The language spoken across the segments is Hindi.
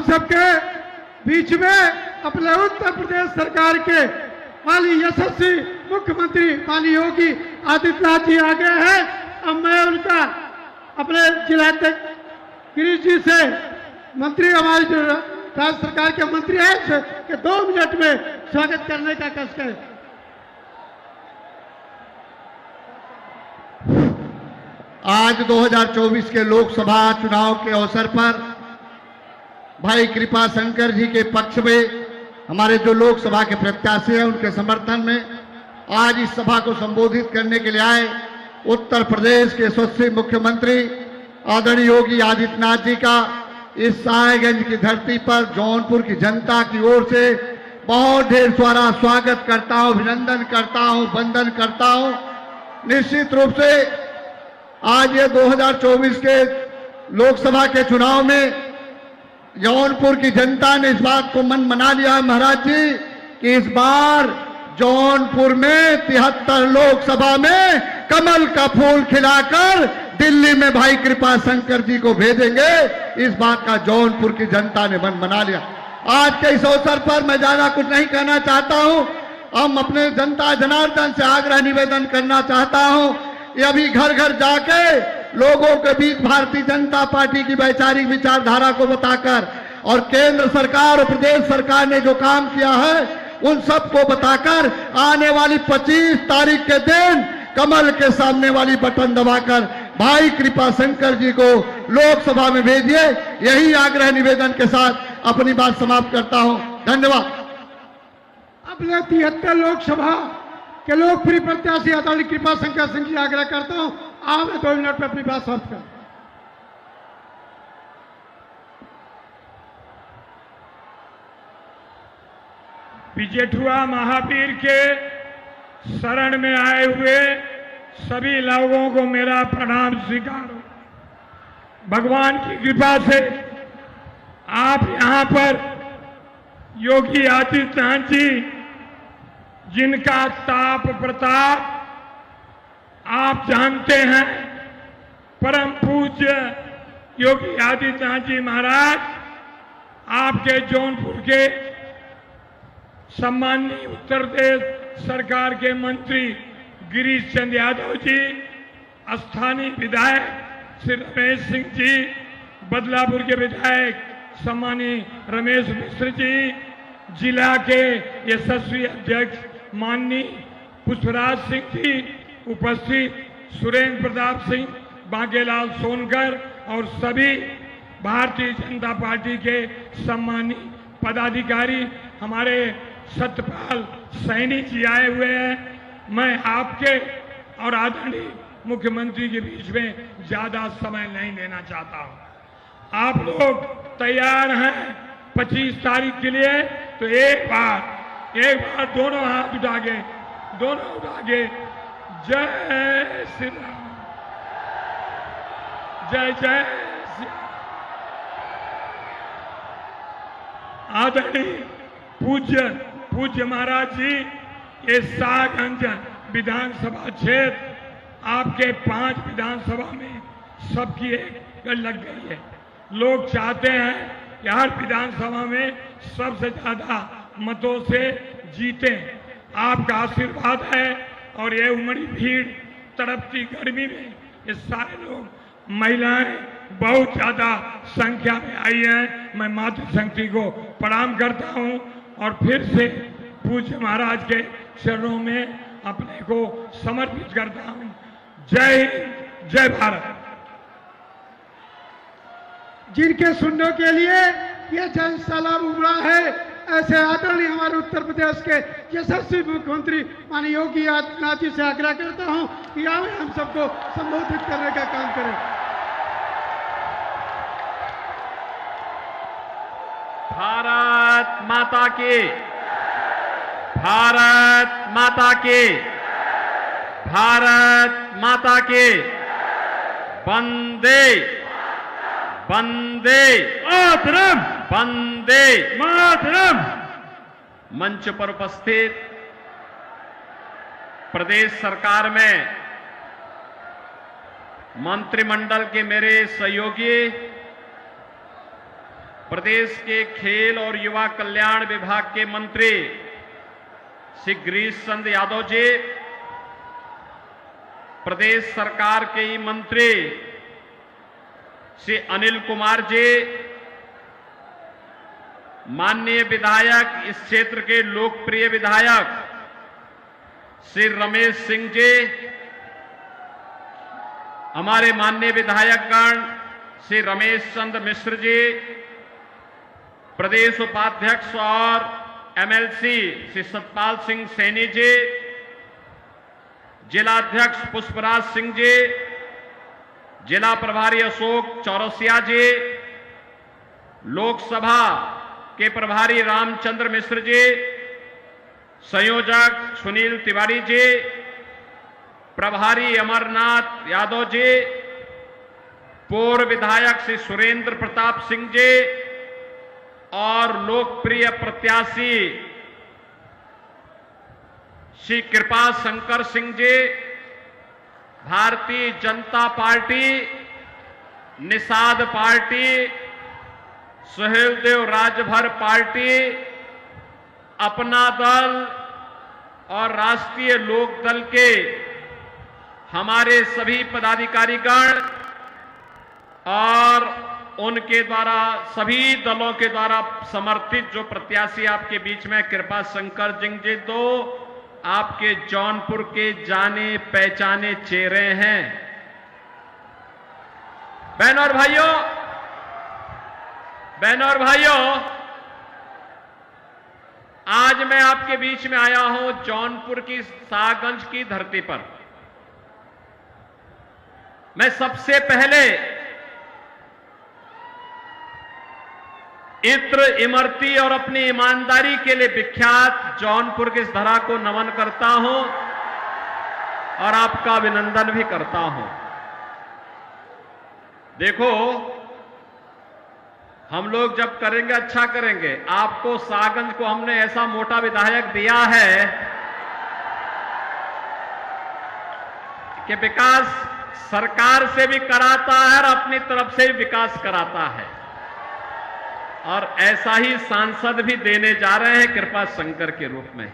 हम सबके बीच में अपने उत्तर प्रदेश सरकार के माननीय यशस्वी मुख्यमंत्री माननीय योगी आदित्यनाथ जी आ गए हैं। अब मैं उनका अपने जिलाध्यक्ष गिरीश जी से मंत्री हमारी जो राज्य सरकार के मंत्री हैं कि 2 मिनट में स्वागत करने का कष्ट है। आज 2024 के लोकसभा चुनाव के अवसर पर भाई कृपा शंकर जी के पक्ष में हमारे जो लोकसभा के प्रत्याशी हैं उनके समर्थन में आज इस सभा को संबोधित करने के लिए आए उत्तर प्रदेश के यशस्वी मुख्यमंत्री आदरणीय योगी आदित्यनाथ जी का इस साहेबगंज की धरती पर जौनपुर की जनता की ओर से बहुत ढेर सारा स्वागत करता हूं, अभिनंदन करता हूं, वंदन करता हूं। निश्चित रूप से आज ये 2024 के लोकसभा के चुनाव में जौनपुर की जनता ने इस बात को मन मना लिया है महाराज जी कि इस बार जौनपुर में 73 लोकसभा में कमल का फूल खिलाकर दिल्ली में भाई कृपा शंकर जी को भेजेंगे। इस बात का जौनपुर की जनता ने मन बना लिया। आज के इस अवसर पर मैं ज्यादा कुछ नहीं कहना चाहता हूं। हम अपने जनता जनार्दन से आग्रह निवेदन करना चाहता हूं, ये अभी घर घर जाके लोगों के बीच भारतीय जनता पार्टी की वैचारिक विचारधारा को बताकर और केंद्र सरकार और प्रदेश सरकार ने जो काम किया है उन सबको बताकर आने वाली 25 तारीख के दिन कमल के सामने वाली बटन दबाकर भाई कृपा शंकर जी को लोकसभा में भेजिए। यही आग्रह निवेदन के साथ अपनी बात समाप्त करता हूं। धन्यवाद। अपने 73 लोकसभा के लोकप्रिय प्रत्याशी आदरणीय कृपा शंकर सिंह जी आग्रह करता हूं, आप 2 मिनट में अपनी बात समाप्त करें। जेठुआ महावीर के शरण में आए हुए सभी लोगों को मेरा प्रणाम स्वीकार हो। भगवान की कृपा से आप यहां पर योगी आदित्यनाथ जी जिनका ताप प्रताप आप जानते हैं, परम पूज्य योगी आदित्यनाथ जी महाराज आपके जौनपुर के सम्माननीय उत्तर प्रदेश सरकार के मंत्री गिरीश चंद्र यादव जी, स्थानीय विधायक श्री रमेश सिंह जी, बदलापुर के विधायक सम्मानीय रमेश मिश्र जी, जिला के यशस्वी अध्यक्ष माननीय पुष्पराज सिंह जी, उपस्थित सुरेंद्र प्रताप सिंह, बांकेलाल सोनकर और सभी भारतीय जनता पार्टी के सम्मानित पदाधिकारी, हमारे सत्यपाल सैनी जी आए हुए हैं। मैं आपके और आदरणीय मुख्यमंत्री के बीच में ज्यादा समय नहीं लेना चाहता हूं। आप लोग तैयार हैं 25 तारीख के लिए? तो एक बार दोनों हाथ उठा के जय श्री राम, जय जय श्री राम। आदरणीय पूज्य महाराज जी, ये साहेबगंज विधानसभा क्षेत्र आपके 5 विधानसभा में सबकी एक लग गई है। लोग चाहते हैं कि हर विधानसभा में सबसे ज्यादा मतों से जीते। आपका आशीर्वाद है और ये उमड़ी भीड़, तड़पती गर्मी में ये सारे लोग, महिलाएं बहुत ज्यादा संख्या में आई हैं। मैं मातृशक्ति को प्रणाम करता हूं और फिर से पूज्य महाराज के चरणों में अपने को समर्पित करता हूं। जय हिंद, जय भारत। जिनके सुनने के लिए ये जनसैलाब उमड़ा है, ऐसे आदरणीय हमारे उत्तर प्रदेश के यशस्वी मुख्यमंत्री माननीय योगी आदित्यनाथ जी से आग्रह करता हूं कि आवे हम सबको संबोधित करने का काम करें। भारत माता की, भारत माता की, भारत माता की। वंदे वंदे मातरम, वंदे मातरम। मंच पर उपस्थित प्रदेश सरकार में मंत्रिमंडल के मेरे सहयोगी, प्रदेश के खेल और युवा कल्याण विभाग के मंत्री श्री गिरीश चंद्र यादव जी, प्रदेश सरकार के ही मंत्री श्री अनिल कुमार जी, माननीय विधायक, इस क्षेत्र के लोकप्रिय विधायक श्री रमेश सिंह जी, हमारे माननीय विधायकगण श्री रमेश चंद्र मिश्र जी, प्रदेश उपाध्यक्ष और एमएलसी श्री सतपाल सिंह सैनी जी, जिलाध्यक्ष पुष्पराज सिंह जी, जिला प्रभारी अशोक चौरसिया जी, लोकसभा के प्रभारी रामचंद्र मिश्र जी, संयोजक सुनील तिवारी जी, प्रभारी अमरनाथ यादव जी, पूर्व विधायक श्री सुरेंद्र प्रताप सिंह जी और लोकप्रिय प्रत्याशी श्री कृपा Shankar Singh ji, Bharatiya Janata party, Nishad party, Suheldev Rajbhar party, अपना दल और राष्ट्रीय लोक दल के हमारे सभी पदाधिकारीगण और उनके द्वारा, सभी दलों के द्वारा समर्थित जो प्रत्याशी आपके बीच में कृपा शंकर सिंह जी, तो आपके जौनपुर के जाने पहचाने चेहरे हैं। बहनों और भाइयों, आज मैं आपके बीच में आया हूं जौनपुर की शाहगंज की धरती पर। मैं सबसे पहले इत्र, इमरती और अपनी ईमानदारी के लिए विख्यात जौनपुर की इस धरा को नमन करता हूं और आपका अभिनंदन भी करता हूं। देखो, हम लोग जब करेंगे अच्छा करेंगे। आपको शाहगंज को हमने ऐसा मोटा विधायक दिया है कि विकास सरकार से भी कराता है और अपनी तरफ से भी विकास कराता है, और ऐसा ही सांसद भी देने जा रहे हैं कृपा शंकर के रूप में।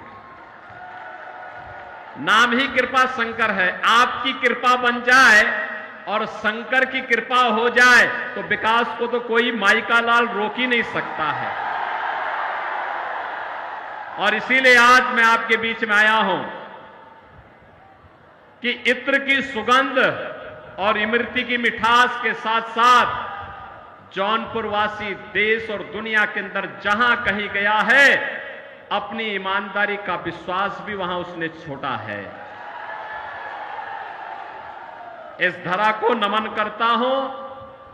नाम ही कृपा शंकर है। आपकी कृपा बन जाए और शंकर की कृपा हो जाए तो विकास को तो कोई माई का लाल रोक ही नहीं सकता है। और इसीलिए आज मैं आपके बीच में आया हूं कि इत्र की सुगंध और इमरती की मिठास के साथ साथ जौनपुर वासी देश और दुनिया के अंदर जहां कहीं गया है, अपनी ईमानदारी का विश्वास भी वहां उसने छोड़ा है। इस धरा को नमन करता हूं,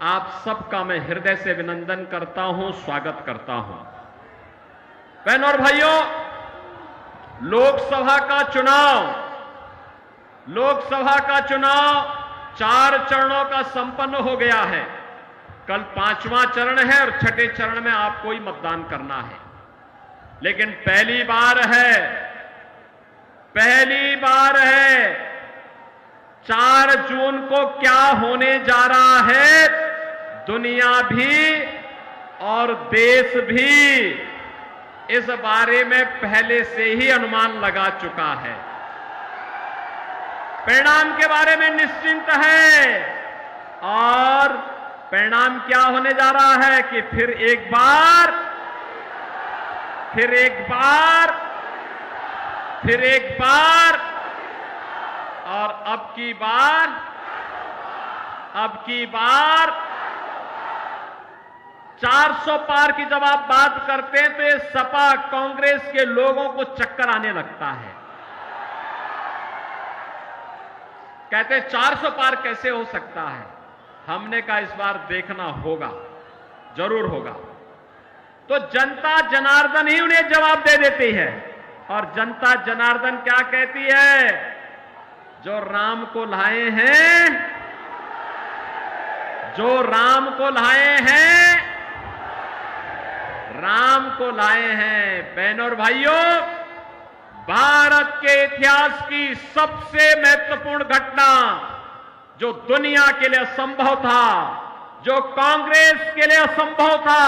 आप सबका मैं हृदय से अभिनंदन करता हूं, स्वागत करता हूं। बहनों और भाइयों, लोकसभा का चुनाव 4 चरणों का संपन्न हो गया है। कल 5वां चरण है और छठे चरण में आपको ही मतदान करना है। लेकिन पहली बार है 4 जून को क्या होने जा रहा है, दुनिया भी और देश भी इस बारे में पहले से ही अनुमान लगा चुका है। परिणाम के बारे में निश्चिंत है, और परिणाम क्या होने जा रहा है कि फिर एक बार और अब की बार 400 पार की जब आप बात करते हैं तो ये सपा कांग्रेस के लोगों को चक्कर आने लगता है। कहते 400 पार कैसे हो सकता है। हमने कहा इस बार देखना होगा, जरूर होगा। तो जनता जनार्दन ही उन्हें जवाब दे देती है, और जनता जनार्दन क्या कहती है, जो राम को लाए हैं। बहनों और भाइयों, भारत के इतिहास की सबसे महत्वपूर्ण घटना जो दुनिया के लिए असंभव था, जो कांग्रेस के लिए असंभव था,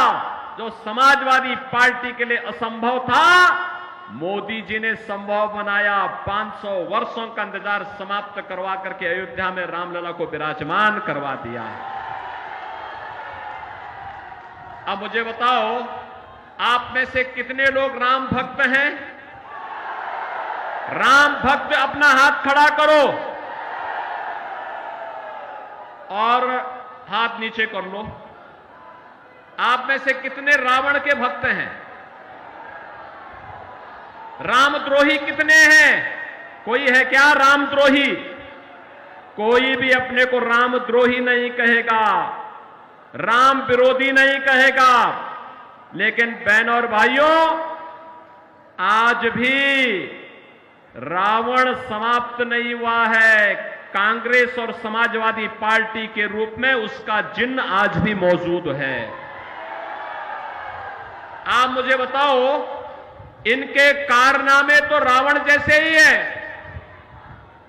जो समाजवादी पार्टी के लिए असंभव था, मोदी जी ने संभव बनाया। 500 वर्षों का इंतजार समाप्त करवा करके अयोध्या में रामलला को विराजमान करवा दिया। अब मुझे बताओ, आप में से कितने लोग राम भक्त हैं? राम भक्त अपना हाथ खड़ा करो और हाथ नीचे कर लो। आप में से कितने रावण के भक्त हैं? रामद्रोही कितने हैं? कोई है क्या रामद्रोही? कोई भी अपने को रामद्रोही नहीं कहेगा, राम विरोधी नहीं कहेगा। लेकिन बहनों और भाइयों, आज भी रावण समाप्त नहीं हुआ है। कांग्रेस और समाजवादी पार्टी के रूप में उसका चिन्ह आज भी मौजूद है। आप मुझे बताओ, इनके कारनामे तो रावण जैसे ही है।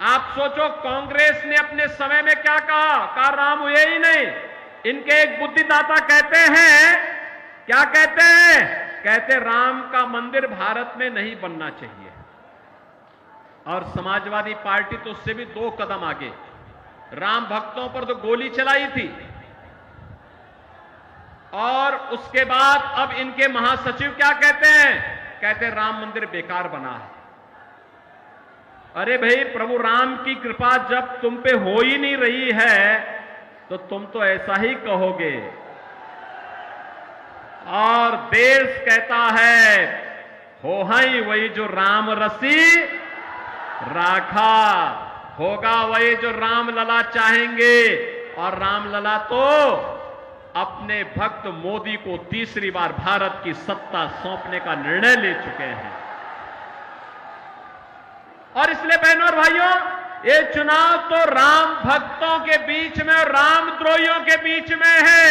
आप सोचो, कांग्रेस ने अपने समय में क्या कहा राम हुए ही नहीं। इनके एक बुद्धिदाता कहते हैं, क्या कहते हैं? कहते राम का मंदिर भारत में नहीं बनना चाहिए। और समाजवादी पार्टी तो उससे भी 2 कदम आगे, राम भक्तों पर तो गोली चलाई थी। और उसके बाद अब इनके महासचिव क्या कहते हैं? कहते राम मंदिर बेकार बना है। अरे भाई, प्रभु राम की कृपा जब तुम पे हो ही नहीं रही है तो तुम तो ऐसा ही कहोगे। और देश कहता है, हो हई वही जो राम रसी राखा, होगा वही जो राम लला चाहेंगे। और राम लला तो अपने भक्त मोदी को तीसरी बार भारत की सत्ता सौंपने का निर्णय ले चुके हैं। और इसलिए बहनों और भाइयों, ये चुनाव तो राम भक्तों के बीच में और रामद्रोहियों के बीच में है।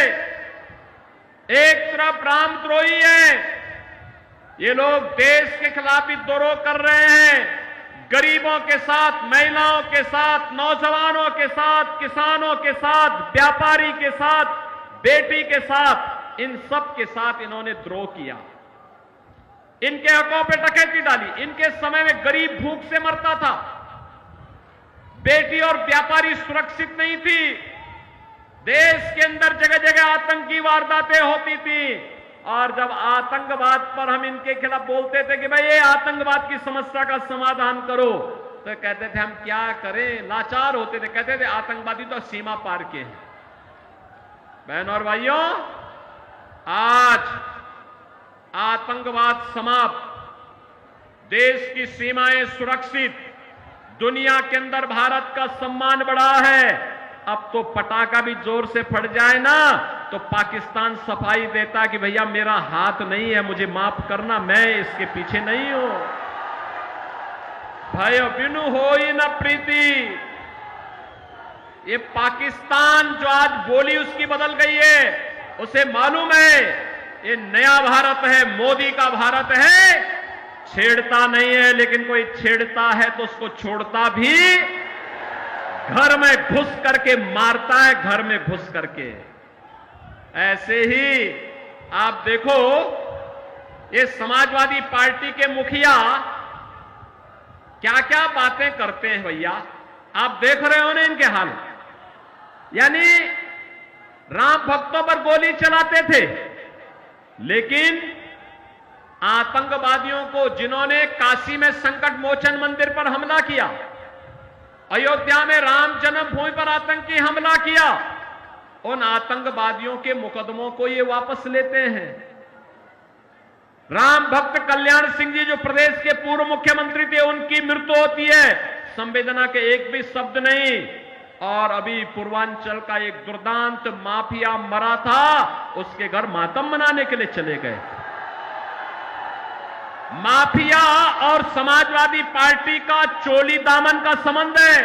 एक तरफ रामद्रोही है, ये लोग देश के खिलाफ विद्रोह कर रहे हैं। गरीबों के साथ, महिलाओं के साथ, नौजवानों के साथ, किसानों के साथ, व्यापारी के साथ, बेटी के साथ, इन सब के साथ इन्होंने द्रोह किया। इनके हकों पे डकैती डाली। इनके समय में गरीब भूख से मरता था, बेटी और व्यापारी सुरक्षित नहीं थी। देश के अंदर जगह जगह आतंकी वारदातें होती थी। और जब आतंकवाद पर हम इनके खिलाफ बोलते थे कि भाई ये आतंकवाद की समस्या का समाधान करो, तो कहते थे हम क्या करें, लाचार होते थे। कहते थे आतंकवादी तो सीमा पार के हैं। बहनों और भाइयों, आज आतंकवाद समाप्त, देश की सीमाएं सुरक्षित, दुनिया के अंदर भारत का सम्मान बढ़ा है। अब तो पटाखा भी जोर से फट जाए ना तो पाकिस्तान सफाई देता कि भैया मेरा हाथ नहीं है, मुझे माफ करना, मैं इसके पीछे नहीं हूं। भय बिनु होई न प्रीति। ये पाकिस्तान जो आज बोली उसकी बदल गई है, उसे मालूम है ये नया भारत है, मोदी का भारत है। छेड़ता नहीं है, लेकिन कोई छेड़ता है तो उसको छोड़ता भी, घर में घुस करके मारता है, घर में घुस करके। ऐसे ही आप देखो, ये समाजवादी पार्टी के मुखिया क्या क्या बातें करते हैं भैया, आप देख रहे हो ना इनके हाल। यानी राम भक्तों पर गोली चलाते थे, लेकिन आतंकवादियों को, जिन्होंने काशी में संकट मोचन मंदिर पर हमला किया, अयोध्या में राम जन्मभूमि पर आतंकी हमला किया, उन आतंकवादियों के मुकदमों को ये वापस लेते हैं। राम भक्त कल्याण सिंह जी जो प्रदेश के पूर्व मुख्यमंत्री थे, उनकी मृत्यु होती है, संवेदना के एक भी शब्द नहीं। और अभी पूर्वांचल का एक दुर्दांत माफिया मरा था, उसके घर मातम मनाने के लिए चले गए। माफिया और समाजवादी पार्टी का चोली दामन का संबंध है,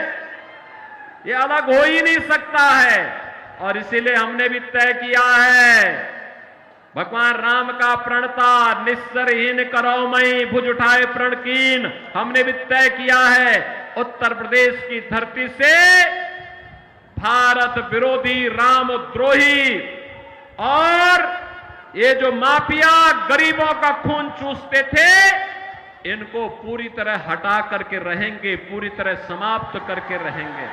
ये अलग हो ही नहीं सकता है। और इसीलिए हमने भी तय किया है, भगवान राम का प्रणता निस्सरहीन करो मई भुज उठाए प्रण कीन। हमने भी तय किया है, उत्तर प्रदेश की धरती से भारत विरोधी, रामद्रोही और ये जो माफिया गरीबों का खून चूसते थे, इनको पूरी तरह हटा करके रहेंगे, पूरी तरह समाप्त करके रहेंगे।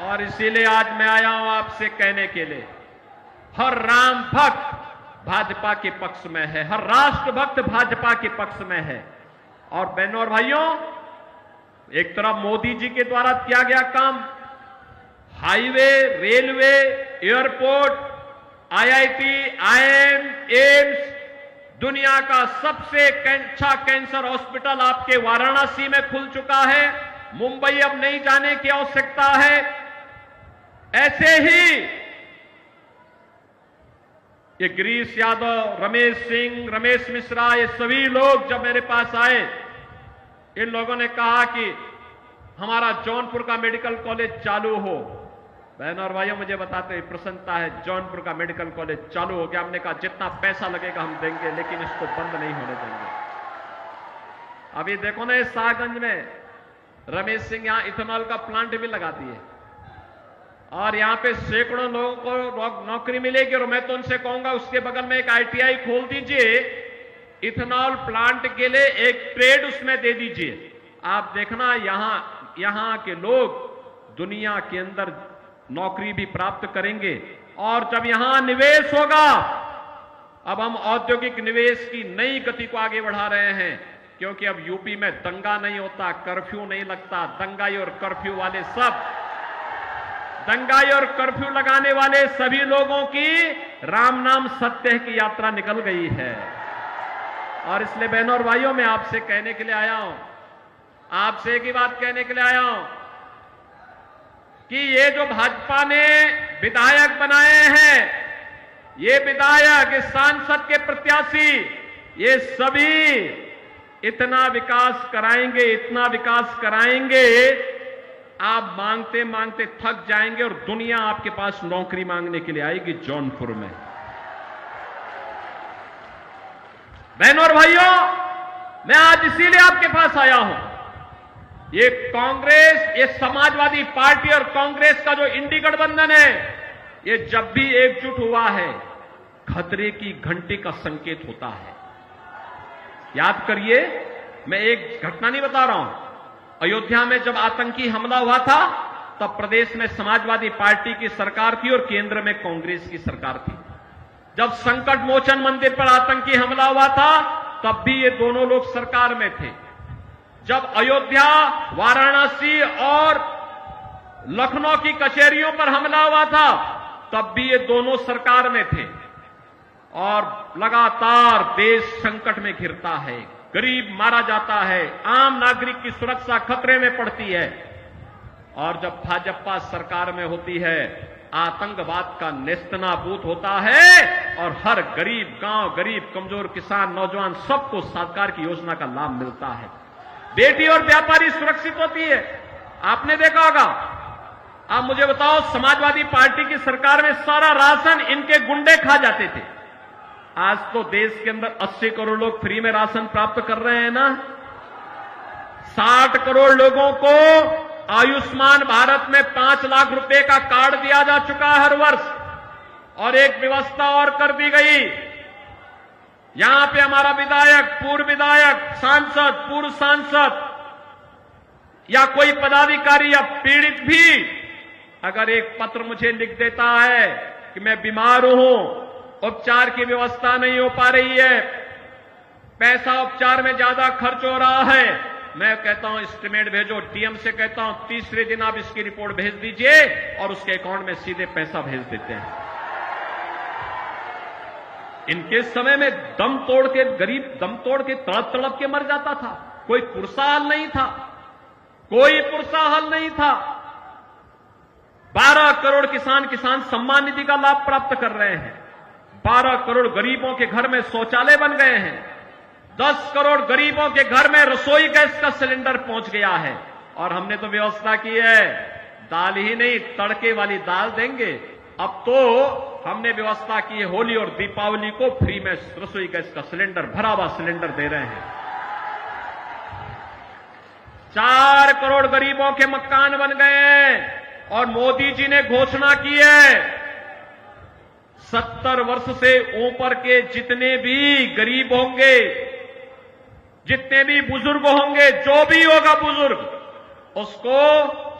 और इसीलिए आज मैं आया हूं आपसे कहने के लिए, हर राम भक्त भाजपा के पक्ष में है, हर राष्ट्र भक्त भाजपा के पक्ष में है। और बहनों और भाइयों, एक तरफ मोदी जी के द्वारा किया गया काम, highway, railway, airport, IIT, IIM, AIIMS, दुनिया का सबसे अच्छा कैंसर हॉस्पिटल आपके वाराणसी में खुल चुका है। मुंबई अब नहीं जाने की आवश्यकता है। ऐसे ही ये गिरीश यादव, रमेश सिंह, रमेश मिश्रा, ये सभी लोग जब मेरे पास आए, इन लोगों ने कहा कि हमारा जौनपुर का मेडिकल कॉलेज चालू हो। बहनों और भाइयों, मुझे बताते हुए प्रसन्नता है, जौनपुर का मेडिकल कॉलेज चालू हो गया। हमने कहा जितना पैसा लगेगा हम देंगे, लेकिन इसको बंद नहीं होने देंगे। अभी देखो ना, इस शाहगंज में रमेश सिंह यहां इथेनॉल का प्लांट भी लगा दिए और यहां पे सैकड़ों लोगों को नौकरी मिलेगी। और मैं तो उनसे कहूंगा उसके बगल में एक आईटीआई खोल दीजिए, इथेनॉल प्लांट के लिए एक ट्रेड उसमें दे दीजिए। आप देखना यहां के लोग दुनिया के अंदर नौकरी भी प्राप्त करेंगे। और जब यहां निवेश होगा, अब हम औद्योगिक निवेश की नई गति को आगे बढ़ा रहे हैं, क्योंकि अब यूपी में दंगा नहीं होता, कर्फ्यू नहीं लगता। दंगाई और कर्फ्यू वाले सब, दंगाई और कर्फ्यू लगाने वाले सभी लोगों की राम नाम सत्य की यात्रा निकल गई है। और इसलिए बहनों और भाइयों, मैं आपसे कहने के लिए आया हूं, आपसे एक ही बात कहने के लिए आया हूं कि ये जो भाजपा ने विधायक बनाए हैं, ये विधायक, इस सांसद के प्रत्याशी, ये सभी इतना विकास कराएंगे, इतना विकास कराएंगे, आप मांगते मांगते थक जाएंगे और दुनिया आपके पास नौकरी मांगने के लिए आएगी जौनपुर में। बहनों और भाइयों, मैं आज इसीलिए आपके पास आया हूं। ये कांग्रेस, ये समाजवादी पार्टी और कांग्रेस का जो इंडी गठबंधन है, ये जब भी एकजुट हुआ है, खतरे की घंटी का संकेत होता है। याद करिए, मैं एक घटना नहीं बता रहा हूं। अयोध्या में जब आतंकी हमला हुआ था, तब प्रदेश में समाजवादी पार्टी की सरकार थी और केंद्र में कांग्रेस की सरकार थी। जब संकट मोचन मंदिर पर आतंकी हमला हुआ था, तब भी ये दोनों लोग सरकार में थे। जब अयोध्या, वाराणसी और लखनऊ की कचहरियों पर हमला हुआ था, तब भी ये दोनों सरकार में थे। और लगातार देश संकट में घिरता है, गरीब मारा जाता है, आम नागरिक की सुरक्षा खतरे में पड़ती है। और जब भाजपा सरकार में होती है, आतंकवाद का नेस्तनाबूद होता है और हर गरीब गांव, गरीब कमजोर किसान, नौजवान, सबको सरकार की योजना का लाभ मिलता है। बेटी और व्यापारी सुरक्षित होती है। आपने देखा होगा, आप मुझे बताओ, समाजवादी पार्टी की सरकार में सारा राशन इनके गुंडे खा जाते थे। आज तो देश के अंदर 80 करोड़ लोग फ्री में राशन प्राप्त कर रहे हैं ना। 60 करोड़ लोगों को आयुष्मान भारत में 5 लाख रुपए का कार्ड दिया जा चुका है हर वर्ष। और एक व्यवस्था और कर दी गई, यहां पे हमारा विधायक, पूर्व विधायक, सांसद, पूर्व सांसद या कोई पदाधिकारी या पीड़ित भी अगर एक पत्र मुझे लिख देता है कि मैं बीमार हूं, उपचार की व्यवस्था नहीं हो पा रही है, पैसा उपचार में ज्यादा खर्च हो रहा है, मैं कहता हूं एस्टीमेट भेजो। डीएम से कहता हूं तीसरे दिन आप इसकी रिपोर्ट भेज दीजिए और उसके अकाउंट में सीधे पैसा भेज देते हैं। इनके समय में दम तोड़ के गरीब दम तोड़ के तड़प तड़प के मर जाता था। कोई पुरसा हल नहीं था, कोई पुरसा हल नहीं था। 12 करोड़ किसान सम्मान निधि का लाभ प्राप्त कर रहे हैं। 12 करोड़ गरीबों के घर में शौचालय बन गए हैं। 10 करोड़ गरीबों के घर में रसोई गैस का सिलेंडर पहुंच गया है। और हमने तो व्यवस्था की है, दाल ही नहीं तड़के वाली दाल देंगे। अब तो हमने व्यवस्था की है, होली और दीपावली को फ्री में रसोई गैस का सिलेंडर, भरा हुआ सिलेंडर दे रहे हैं। 4 करोड़ गरीबों के मकान बन गए हैं। और मोदी जी ने घोषणा की है 70 वर्ष से ऊपर के जितने भी गरीब होंगे, जितने भी बुजुर्ग होंगे, जो भी होगा बुजुर्ग, उसको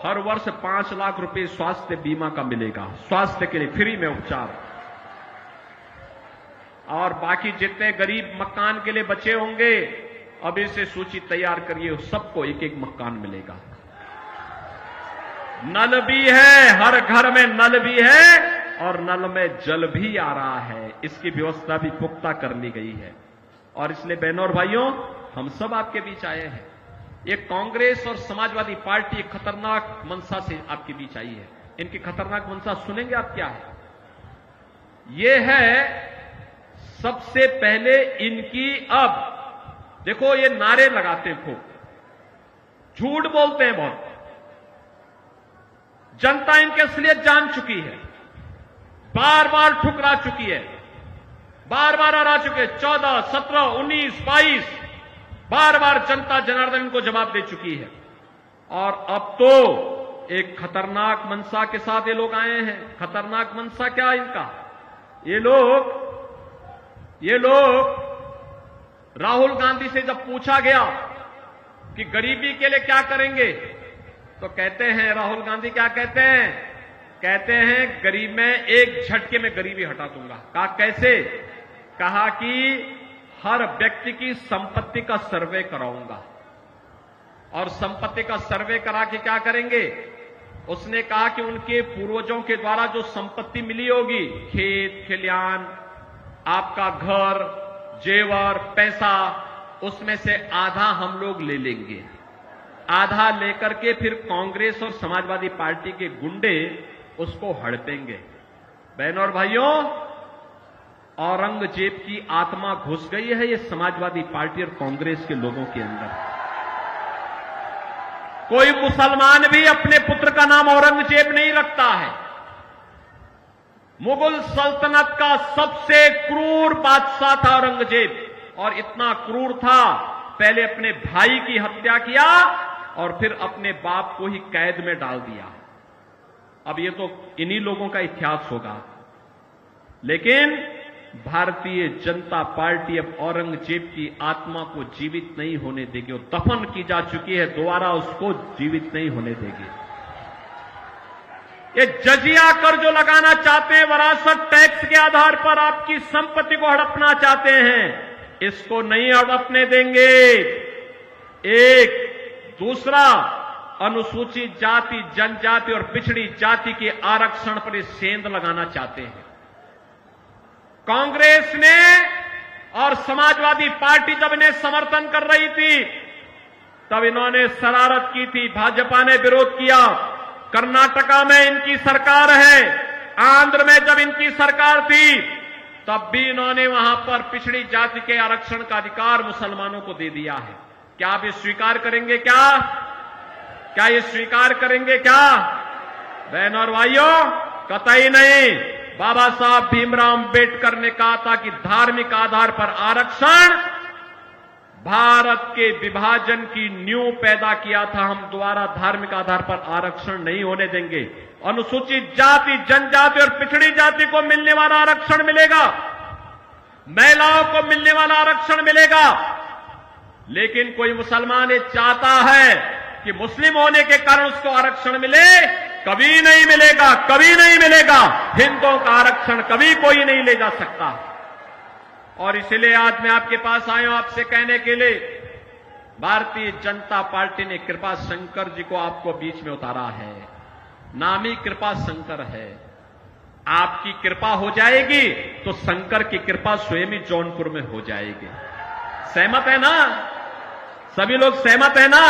हर वर्ष 5 लाख रुपए स्वास्थ्य बीमा का मिलेगा, स्वास्थ्य के लिए फ्री में उपचार। और बाकी जितने गरीब मकान के लिए बचे होंगे, अभी से सूची तैयार करिए, सबको एक एक मकान मिलेगा। नल भी है, हर घर में नल भी है और नल में जल भी आ रहा है, इसकी व्यवस्था भी पुख्ता कर ली गई है। और इसलिए बहनों और भाइयों, हम सब आपके बीच आए हैं। ये कांग्रेस और समाजवादी पार्टी एक खतरनाक मंशा से आपके बीच आई है। इनकी खतरनाक मंशा सुनेंगे आप क्या है? ये है सबसे पहले इनकी, अब देखो ये नारे लगाते हैं, खूब झूठ बोलते हैं बहुत। जनता इनकी असलियत जान चुकी है, बार बार ठुकरा चुकी है, बार बार हरा चुके। 14, 17, 19, 22 बार बार जनता जनार्दन इनको जवाब दे चुकी है। और अब तो एक खतरनाक मंशा के साथ ये लोग आए हैं। खतरनाक मंशा क्या है इनका? ये लोग राहुल गांधी से जब पूछा गया कि गरीबी के लिए क्या करेंगे, तो कहते हैं, राहुल गांधी क्या कहते हैं? कहते हैं गरीब में एक झटके में गरीबी हटा दूंगा। कहा कैसे? कहा कि हर व्यक्ति की संपत्ति का सर्वे कराऊंगा। और संपत्ति का सर्वे करा के क्या करेंगे? उसने कहा कि उनके पूर्वजों के द्वारा जो संपत्ति मिली होगी, खेत खलियान, आपका घर, जेवर, पैसा, उसमें से आधा हम लोग ले लेंगे। आधा लेकर के फिर कांग्रेस और समाजवादी पार्टी के गुंडे उसको हड़पेंगे। बहनों और भाइयों, औरंगजेब की आत्मा घुस गई है ये समाजवादी पार्टी और कांग्रेस के लोगों के अंदर। कोई मुसलमान भी अपने पुत्र का नाम औरंगजेब नहीं रखता है। मुगल सल्तनत का सबसे क्रूर बादशाह था औरंगजेब, और इतना क्रूर था, पहले अपने भाई की हत्या किया और फिर अपने बाप को ही कैद में डाल दिया। अब ये तो इन्हीं लोगों का इतिहास होगा। लेकिन भारतीय जनता पार्टी अब औरंगजेब की आत्मा को जीवित नहीं होने देगी। वो दफन की जा चुकी है, दोबारा उसको जीवित नहीं होने देगी। ये जजिया कर जो लगाना चाहते हैं, विरासत टैक्स के आधार पर आपकी संपत्ति को हड़पना चाहते हैं, इसको नहीं हड़पने देंगे। एक दूसरा, अनुसूचित जाति, जनजाति और पिछड़ी जाति के आरक्षण पर सेंध लगाना चाहते हैं। कांग्रेस ने और समाजवादी पार्टी जब इन्हें समर्थन कर रही थी, तब इन्होंने शरारत की थी, भाजपा ने विरोध किया। कर्नाटका में इनकी सरकार है, आंध्र में जब इनकी सरकार थी, तब भी इन्होंने वहां पर पिछड़ी जाति के आरक्षण का अधिकार मुसलमानों को दे दिया है। क्या आप ये स्वीकार करेंगे? क्या ये स्वीकार करेंगे? क्या बहनों और भाइयों, कतई नहीं। बाबा साहब भीमराव अंबेडकर ने कहा था कि धार्मिक आधार पर आरक्षण भारत के विभाजन की नींव पैदा किया था। हम दोबारा धार्मिक आधार पर आरक्षण नहीं होने देंगे। अनुसूचित जाति, जनजाति और पिछड़ी जाति को मिलने वाला आरक्षण मिलेगा, महिलाओं को मिलने वाला आरक्षण मिलेगा। लेकिन कोई मुसलमान ये चाहता है कि मुस्लिम होने के कारण उसको आरक्षण मिले, कभी नहीं मिलेगा, कभी नहीं मिलेगा। हिंदुओं का आरक्षण कभी कोई नहीं ले जा सकता। और इसलिए आज मैं आपके पास आया हूं आपसे कहने के लिए, भारतीय जनता पार्टी ने कृपा शंकर जी को आपको बीच में उतारा है। नाम ही कृपा शंकर है। आपकी कृपा हो जाएगी तो शंकर की कृपा स्वयं ही जौनपुर में हो जाएगी। सहमत है ना? सभी लोग सहमत है ना?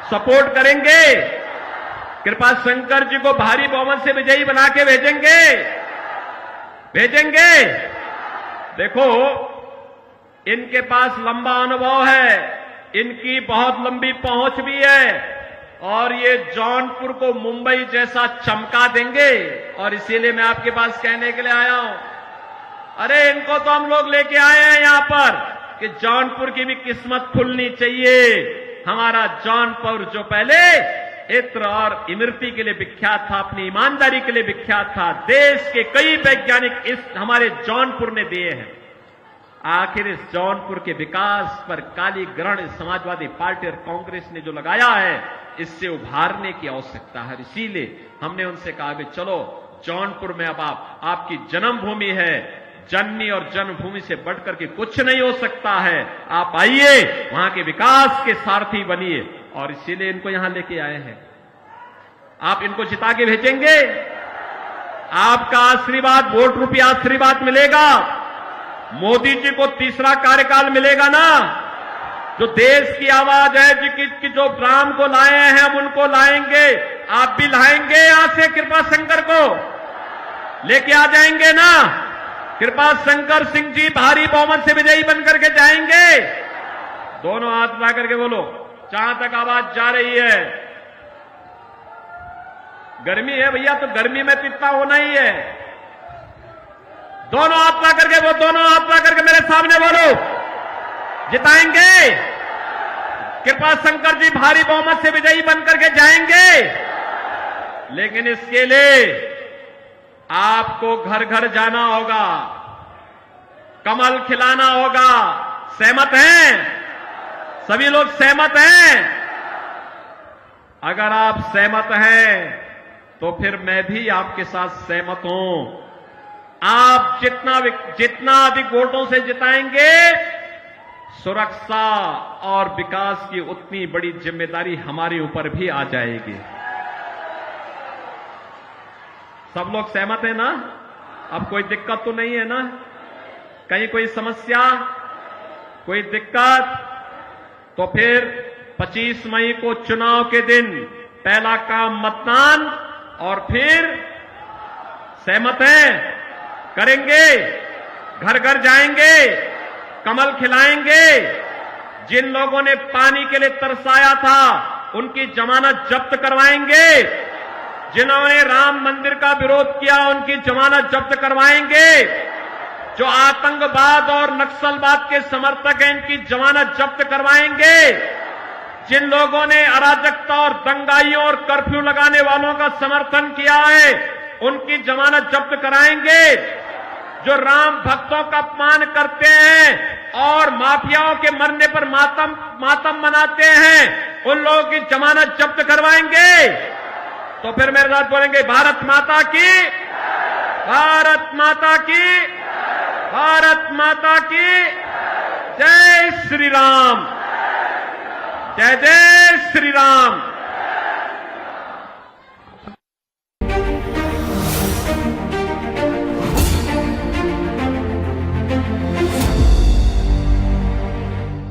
सपोर्ट करेंगे? कृपा शंकर जी को भारी बहुमत से विजयी बना के भेजेंगे। देखो, इनके पास लंबा अनुभव है, इनकी बहुत लंबी पहुंच भी है, और ये जौनपुर को मुंबई जैसा चमका देंगे। और इसीलिए मैं आपके पास कहने के लिए आया हूं, अरे इनको तो हम लोग लेके आए हैं यहां पर कि जौनपुर की भी किस्मत खुलनी चाहिए। हमारा जौनपुर जो पहले इत्र और इमरती के लिए विख्यात था, अपनी ईमानदारी के लिए विख्यात था। देश के कई वैज्ञानिक इस हमारे जौनपुर ने दिए हैं। आखिर इस जौनपुर के विकास पर काली ग्रहण समाजवादी पार्टी और कांग्रेस ने जो लगाया है, इससे उभारने की आवश्यकता है। इसीलिए हमने उनसे कहा कि चलो जौनपुर में अब आपकी जन्मभूमि है, जननी और जन्मभूमि से बढ़कर के कुछ नहीं हो सकता है। आप आइए, वहां के विकास के सारथी बनिए, और इसीलिए इनको यहां लेके आए हैं। आप इनको जिता के भेजेंगे, आपका आशीर्वाद, वोट रूपी आशीर्वाद मिलेगा। मोदी जी को तीसरा कार्यकाल मिलेगा ना। जो देश की आवाज है, कि जो राम को लाए हैं, हम उनको लाएंगे। आप भी लाएंगे, यहां से कृपा शंकर को लेके आ जाएंगे ना। कृपा शंकर सिंह जी भारी बहुमत से विजयी बनकर के जाएंगे। दोनों हाथ ला करके बोलो, जहां तक आवाज जा रही है। गर्मी है भैया, तो गर्मी में तो इतना होना ही है। दोनों हाथ ला करके वो, दोनों हाथ ला करके मेरे सामने बोलो, जिताएंगे। कृपा शंकर जी भारी बहुमत से विजयी बनकर के जाएंगे। लेकिन इसके लिए आपको घर घर जाना होगा, कमल खिलाना होगा। सहमत हैं? सभी लोग सहमत हैं? अगर आप सहमत हैं तो फिर मैं भी आपके साथ सहमत हूं। आप जितना अधिक वोटों से जिताएंगे, सुरक्षा और विकास की उतनी बड़ी जिम्मेदारी हमारे ऊपर भी आ जाएगी। सब लोग सहमत है ना? अब कोई दिक्कत तो नहीं है ना? कहीं कोई समस्या, कोई दिक्कत? तो फिर 25 मई को चुनाव के दिन पहला काम मतदान, और फिर सहमत हैं? करेंगे, घर घर जाएंगे, कमल खिलाएंगे। जिन लोगों ने पानी के लिए तरसाया था, उनकी जमानत जब्त करवाएंगे। जिन्होंने राम मंदिर का विरोध किया, उनकी जमानत जब्त करवाएंगे। जो आतंकवाद और नक्सलवाद के समर्थक हैं, इनकी जमानत जब्त करवाएंगे। जिन लोगों ने अराजकता और दंगाइयों और कर्फ्यू लगाने वालों का समर्थन किया है, उनकी जमानत जब्त कराएंगे। जो राम भक्तों का अपमान करते हैं और माफियाओं के मरने पर मातम मनाते हैं, उन लोगों की जमानत जब्त करवाएंगे। तो फिर मेरे साथ बोलेंगे, भारत माता की, भारत माता की, भारत माता की जय श्री राम, जय जय श्री राम।